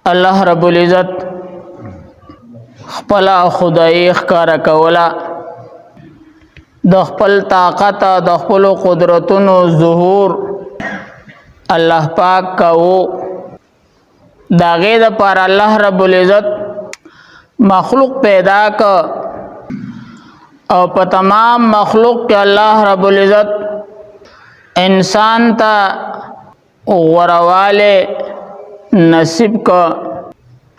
الله رب العزت خپل خدای ښکارا کولا د خپل طاقت د خپل قدرتونو ظهور الله پاک کو داغه د پر الله رب العزت مخلوق پیدا ک او په تمام مخلوق کې الله رب العزت انسان ته ورواله نصیب کا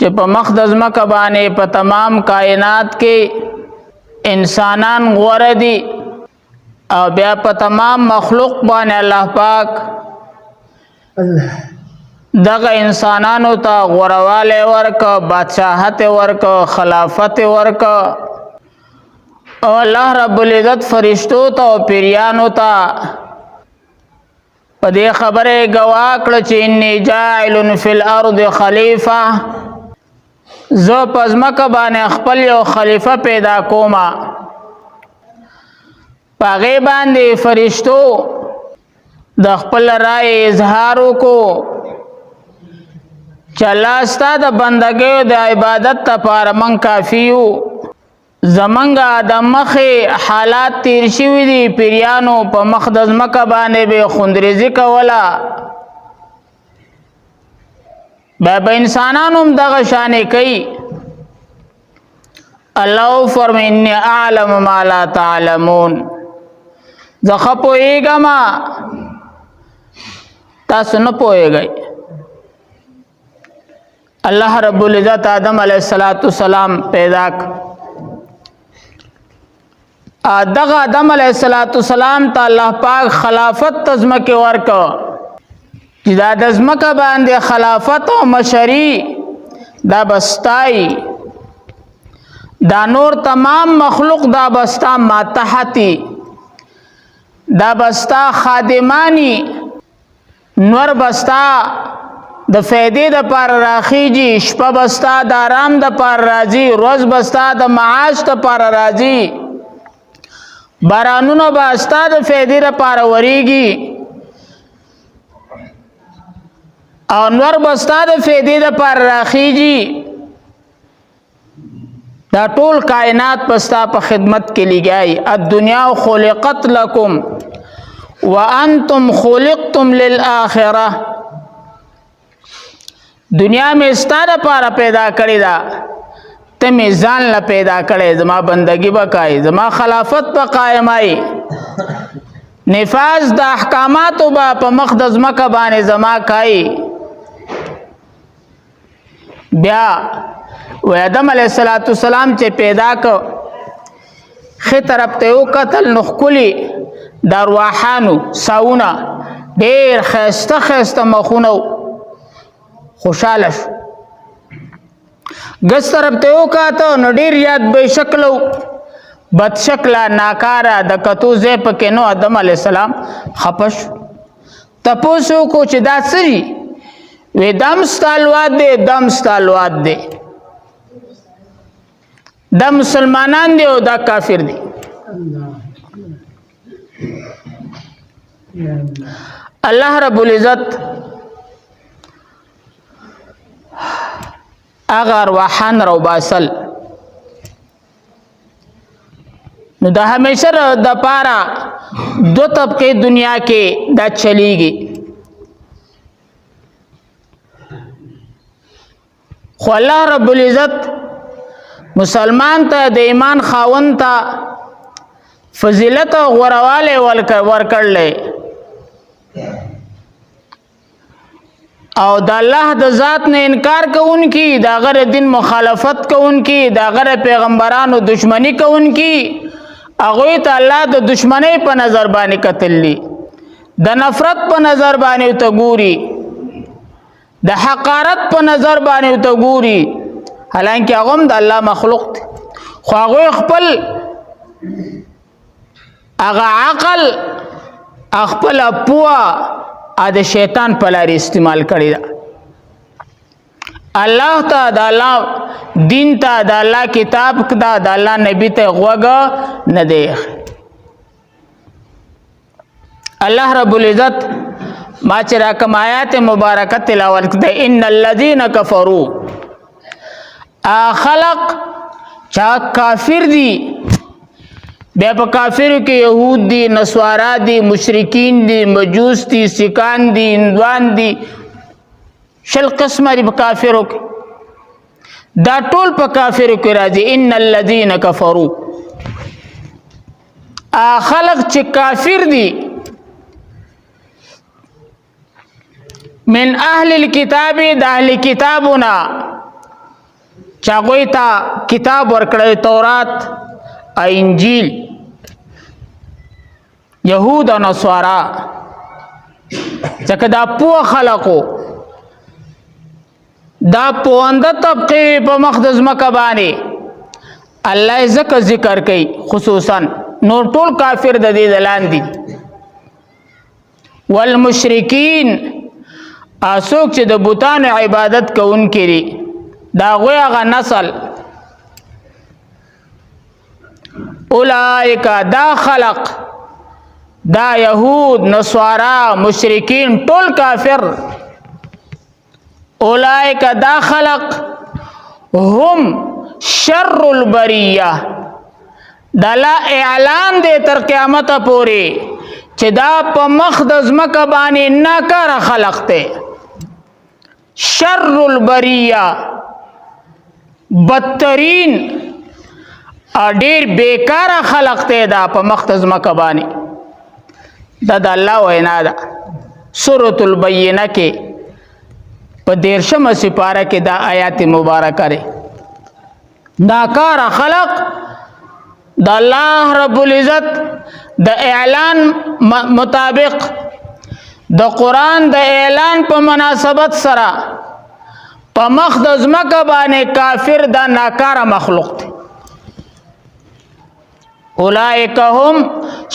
چې په مقدس مکه باندې په تمام کائنات کې انسانان غوړه دي او بیا په تمام مخلوق باندې الله پاک دغه انسانانو ته غوړواله ورک بادشاہت ورک خلافت ورک او الله رب العزت فرشتو ته او پیرانو ته په دې خبره گواه کړ چې انی جاعل فی الارض خلیفہ زه پزماکه باندې خپل یو خلیفہ پیدا کوما پاغه باندې فرشتو د خپل رائے اظهار کو چلا ستاد بندګي د عبادت لپاره من کافیو زمنګا د مخه حالات تیر شوی دي پیرانو په مقدس مکه باندې به خوندریزي کولا بابا انسانانو دغه شانې کوي الله فرمای انی اعلم ما لا تعلمون زخه پوېګما تاسو نه پوېږئ الله رب العزت آدم علیہ السلام پیدا دغه آدم علیہ السلام ته الله پاک خلافت تزمکه ورکو چې دا د ځمکه باندې خلافت او مشري دا بستای دا نور تمام مخلوق دا بستا ماتحتی دا بستا خادمانی نور بستا د فیدې د پر راخیږي شپه بستا د آرام د پر راځي روز بستا د معاش د پر راځي بارانونو بستا د فیدې د پر وریږي او نور بستا د فیدې د پر راخیږي دا ټول کائنات بستا په خدمت کې لګای الدنیا خلقت لكم وانتم خلقتم للآخرة دنیا میں ستاره پارا پیدا کړی دا ته می ځان لا پیدا کړی زما بندگی وکای زما خلافت په قائمای نفاذ د احکامات په مقدس مکه باندې زما کای بیا و آدم علیہ السلام چې پیدا کو خې طرف ته یو قتل نخکلی درواحانو ساونا ډیر خسته مخونو خوشاله شو ګس طرف ته یو کاته نو ډیر یاد به شکلو بد شکلا ناکارا د کتو زه پکې نو آدم علیہ السلام خپش تپوسو کو چې دا سری وې دم ستالواد دے دا مسلمانان دی او دا کافر دی الله رب العزت اگر ارواحان رو باسل نو دا همیشه د پارا دو طبقه دنیا کې دا چلیږي خو الله رب العزت مسلمان ته د ایمان خاوند ته فضیلت او غورواله ورکړلې او د الله د ذات نه انکار کوونکی دا غره دین مخالفت کوونکی دا غره پیغمبرانو دشمنی کوونکی هغه ته الله د دشمنی په نظر باندې کتللی د نفرت په نظر باندې ته ګوري د حقارت په نظر باندې ته ګوري حالانکه هغه د الله مخلوق خو هغه خپل هغه عقل خپل پوهه د شیطان په لار استعمال کړی دا الله ته د الله دین ته د الله کتاب ته د الله نبی ته غوږ نه دی الله رب العزت ما چې راکم آیات مبارکه تلاوت کړه ان الذين كفروا خلق چا کافر دي بیا په کافرو کې يهود دي نصارا دي مشرکین دي مجوس دي سکان دي هندوان دي شل قسمه دي په کافرو کې دا ټول په کافرو کې راځي ان الذين كفروا خلق چې کافر دي من اهل الكتاب د اهل کتابنا چاغوی تا کتاب ورکړی تورات انجیل يهود او نصارا ځکه دا پوه خلقو دا پوهنده طبقه په مقدس مکه باندې الله ذکر کوي خصوصا نور ټول کافر د دې دلان دي والمشرکین اسوک چې د بوتانو عبادت کوونکي دي دا غوی هغه نسل اولئک دا خلق دا یهود نصارا مشرکین ټول کافر اولئک دا خلق هم شر البریه دا لا اعلان دے تر قیامت پوری چې دا په مخدز مکه باندې ناکار خلق ته شر البریه بدترین ډیر بیکار خلق ته دا په مخدز مکه باندې دا د الله وینا ده سورۃ البینہ کې په 13 سپاره کې دا آیات مبارکه لري ناکار خلق د الله رب العزت د اعلان مطابق د قران د اعلان په مناسبت سره په مخدز مکه باندې کافر دا ناکار مخلوق دی اولئک هم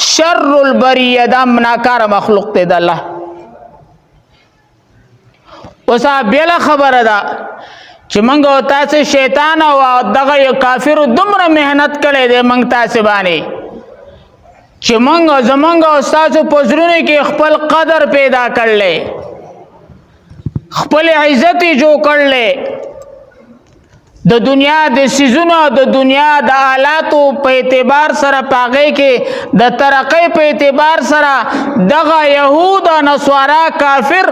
شر البریه دا ناکار مخلوق دی د الله اوسه بل خبره ده چې منګ او تاسو شیطان او دغه کافر دومره مهنت کړي دي منګ تاسو باندې چې منګ زمنګ او تاسو پزرونه کې خپل قدر پیدا کړلې خپل عزت جو کړلې د دنیا د سيزونو د دنیا د آلاتو په اعتبار سره پاغې کې د ترقې په اعتبار سره دغه يهود او نصارا کافر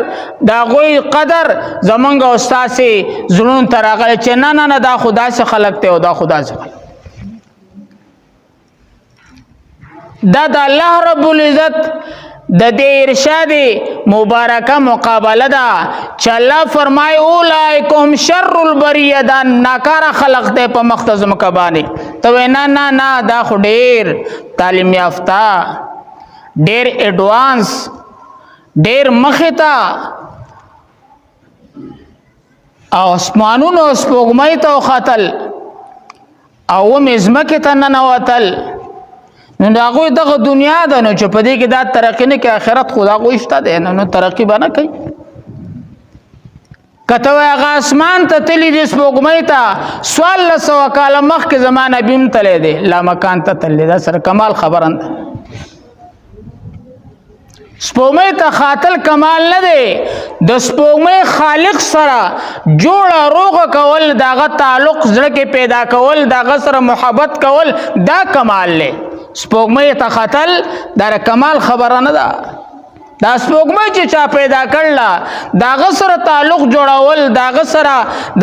دا غوي قدر زمونږ استاد سي زړون ترغه چې نه دا خدا سے خلق ته او دا خدا سے خلق دا د الله رب العزت د دې ارشاد مبارکه مقابله ده چې الله فرمای اولایکم شر البریه دا ناکاره خلق ته په مختص مکبانه ته نه دا خو ډیر تعلیم یافته ډیر اډوانس ډیر مخته او اسمانونو سپوږمۍ ته خاتل او مزمکه ته نه وتل نو هغه دغه دنیا ده نو چې په دې کې دا ترقی نه کې آخرت خدا غوښته ده نو ترقی به نه کوي کته هغه اسمان ته تللی د سپوږمۍ ته سوال لسو کاله مخکې زمانه بیم تللی دی لا مکان ته تللی دا سره کمال خبرند سپوږمۍ ته خاطل کمال نه دی د سپوږمۍ خالق سره جوړه روغ کول داغه تعلق زړه کې پیدا کول داغه سره محبت کول دا کمال له سپوږمۍ ته خاطل دا کمال خبره نه ده دا سپوږمۍ چې چا پیدا کړل داغه سره تعلق جوړول داغه سره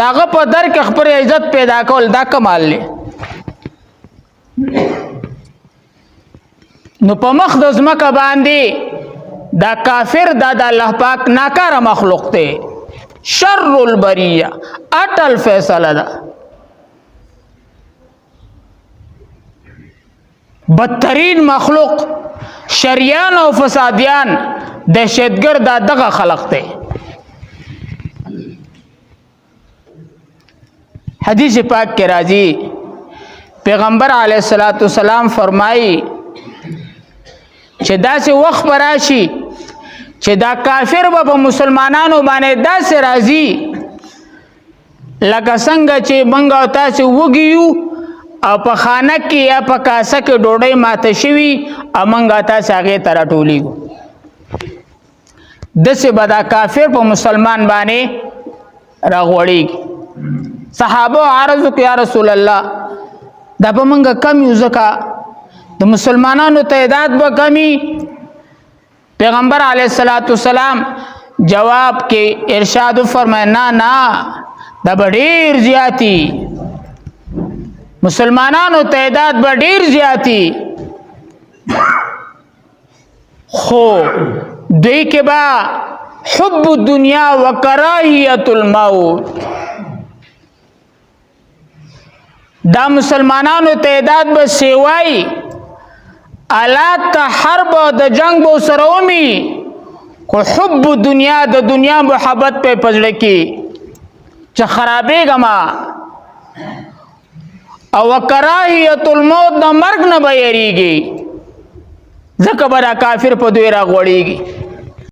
داغه په در کې خپل عزت پیدا کول دا کمال له نو په مخدز مکه باندې دا کافر دا د الله پاک ناکاره مخلوق ته شر البریه اٹل فیصله ده بدترین مخلوق شریان او فسادیان دهشتګرد دغه خلق ته حدیث پاک کې راځي پیغمبر علیه الصلاۃ والسلام فرمایي چې داسې وخت راشي چې دا کافر به په مسلمانانو باندې داسې راځي لکه څنګه چې موږ او تاسو وګیو او په خانه کې یا په کاسه کې ډوډۍ ماته شوي او موږ تاسو هغې ته راټولېږو دسه بدا کافر په مسلمان باندې راغوړیږي صحابه عرض وکړ یا رسول الله دا به موږ کم یو ځکه د مسلمانانو تعداد به کمی پیغمبر علیه الصلاۃ والسلام جواب کې ارشاد فرمایا نه دا به ډیر زیاتی مسلمانانو تعداد به ډیر زیاتی خو دوی کې با حب الدنیا وکراهیت الموت دا مسلمانانو تعداد به سیوای آلات ته حرب د جنگ به سره ومي خو حب دنیا د دنیا محبت په پزړه کې چې خرابېږما او کراهیت الموت د مرګ نه به یریږي ځکه به دا کافر په دوی راغوړیږي